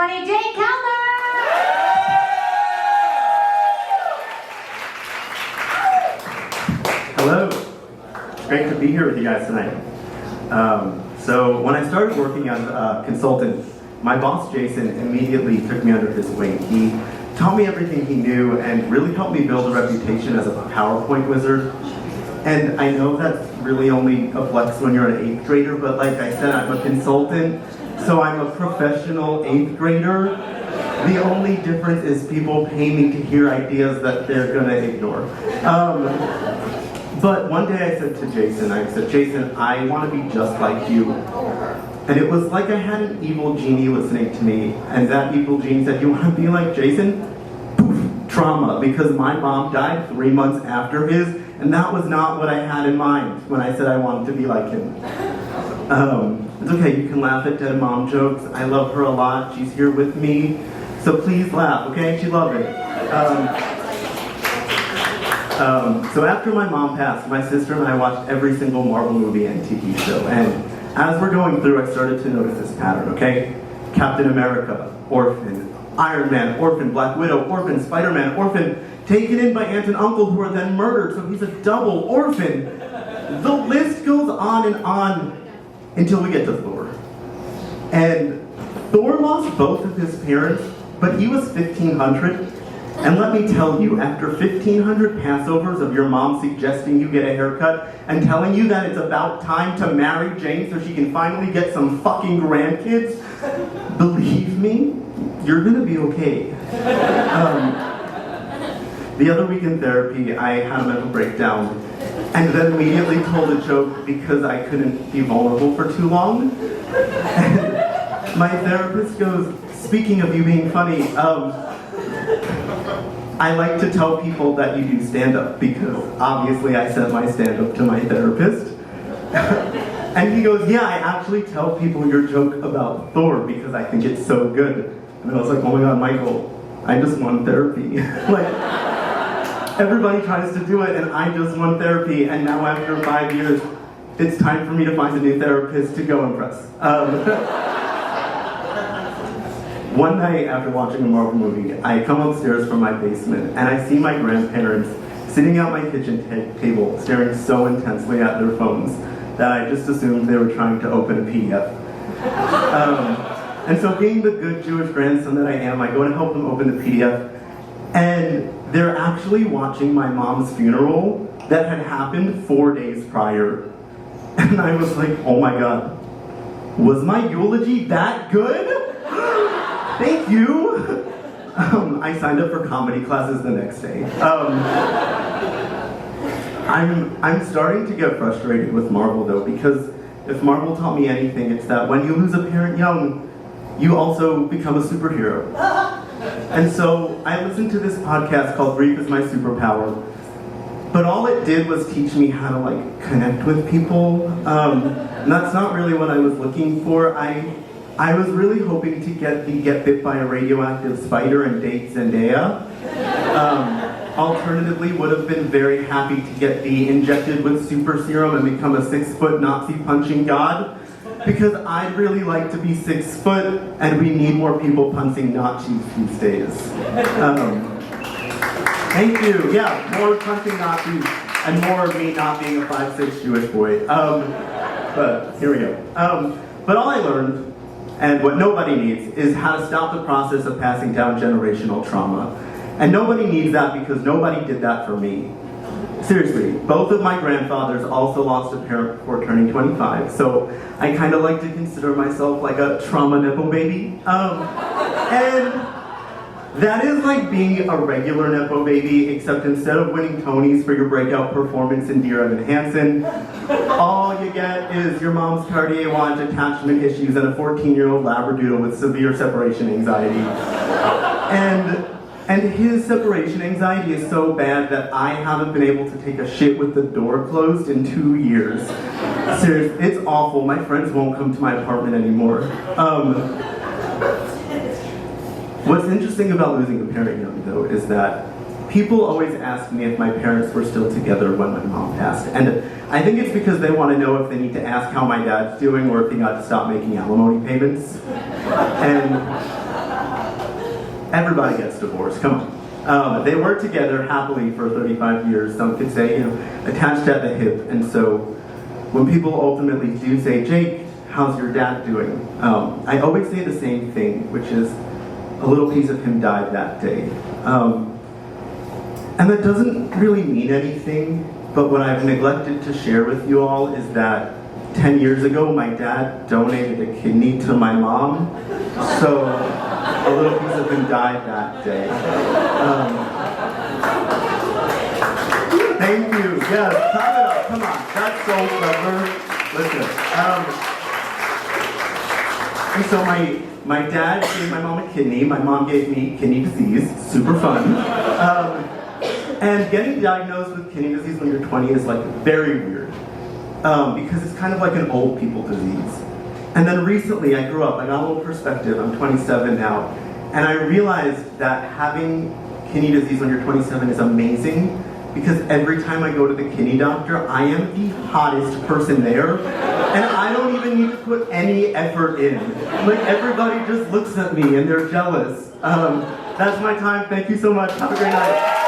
everybody, Jane Kellner! Hello. It's great to be here with you guys tonight. So when I started working as a consultant, my boss Jason immediately took me under his wing. He taught me everything he knew and really helped me build a reputation as a PowerPoint wizard. And I know that's really only a flex when you're an 8th grader, but like I said, I'm a consultant, so I'm a professional 8th grader. The only difference is people pay me to hear ideas that they're gonna ignore. But one day I said to Jason, Jason, I want to be just like you. And it was like I had an evil genie listening to me, and that evil genie said, you want to be like Jason? Poof, trauma, because my mom died 3 months after his, and that was not what I had in mind when I said I wanted to be like him. It's okay, you can laugh at dead mom jokes. I love her a lot, she's here with me, so please laugh, okay? She loved it. So after my mom passed, my sister and I watched every single Marvel movie and TV show, and as we're going through, I started to notice this pattern, okay? Captain America, orphan. Iron Man, orphan. Black Widow, orphan. Spider-Man, orphan. Taken in by aunt and uncle who are then murdered, so he's a double orphan. The list goes on and on until we get to Thor. And Thor lost both of his parents, but he was 1,500. And let me tell you, after 1,500 Passovers of your mom suggesting you get a haircut and telling you that it's about time to marry Jane so she can finally get some fucking grandkids, believe me, you're gonna be okay. The other week in therapy, I had a mental breakdown and then immediately told a joke because I couldn't be vulnerable for too long. And my therapist goes, speaking of you being funny, I like to tell people that you do stand-up because obviously I sent my stand-up to my therapist. And he goes, yeah, I actually tell people your joke about Thor because I think it's so good. And I was like, oh my god, Michael, I just won therapy. Like, everybody tries to do it and I just won therapy, and now after 5 years, it's time for me to find a new therapist to go impress. One night after watching a Marvel movie, I come upstairs from my basement and I see my grandparents sitting at my kitchen table staring so intensely at their phones that I just assumed they were trying to open a PDF. And so being the good Jewish grandson that I am, I go to help them open the PDF, and they're actually watching my mom's funeral that had happened 4 days prior. And I was like, oh my god, was my eulogy that good? Thank you! I signed up for comedy classes the next day. I'm starting to get frustrated with Marvel though, because if Marvel taught me anything, it's that when you lose a parent young, you also become a superhero. And so I listened to this podcast called Grief is My Superpower, but all it did was teach me how to like connect with people. And that's not really what I was looking for. I was really hoping to get the get bit by a radioactive spider and date Zendaya. Alternatively, would have been very happy to get the injected with super serum and become a 6-foot Nazi punching god. Because I'd really like to be 6 foot, and we need more people punching Nazis these days. Thank you. Yeah, more punching Nazis and more of me not being a 5'6" Jewish boy. But here we go. But all I learned, and what nobody needs, is how to stop the process of passing down generational trauma. And nobody needs that because nobody did that for me. Seriously, both of my grandfathers also lost a parent before turning 25, so I kind of like to consider myself like a trauma Nepo baby. And that is like being a regular Nepo baby, except instead of winning Tonys for your breakout performance in Dear Evan Hansen, all you get is your mom's Cartier watch, attachment issues, and a 14-year-old Labradoodle with severe separation anxiety. And his separation anxiety is so bad that I haven't been able to take a shit with the door closed in 2 years. Seriously, it's awful. My friends won't come to my apartment anymore. What's interesting about losing a parent young, though, is that people always ask me if my parents were still together when my mom passed. And I think it's because they want to know if they need to ask how my dad's doing or if he got to stop making alimony payments. And Everybody gets divorced, come on. They were together happily for 35 years, some could say, attached at the hip. And so when people ultimately do say, Jake, how's your dad doing? I always say the same thing, which is a little piece of him died that day. And that doesn't really mean anything, but what I've neglected to share with you all is that 10 years ago, my dad donated a kidney to my mom, so a little piece of him died that day. Thank you. Yes, clap it up. Come on. That's so clever. Listen. And so my dad gave my mom a kidney. My mom gave me kidney disease. Super fun. And getting diagnosed with kidney disease when you're 20 is like very weird. Because it's kind of like an old people disease. And then recently I grew up, I got a little perspective, I'm 27 now, and I realized that having kidney disease when you're 27 is amazing, because every time I go to the kidney doctor, I am the hottest person there, and I don't even need to put any effort in. Like, everybody just looks at me and they're jealous. That's my time, thank you so much, have a great night.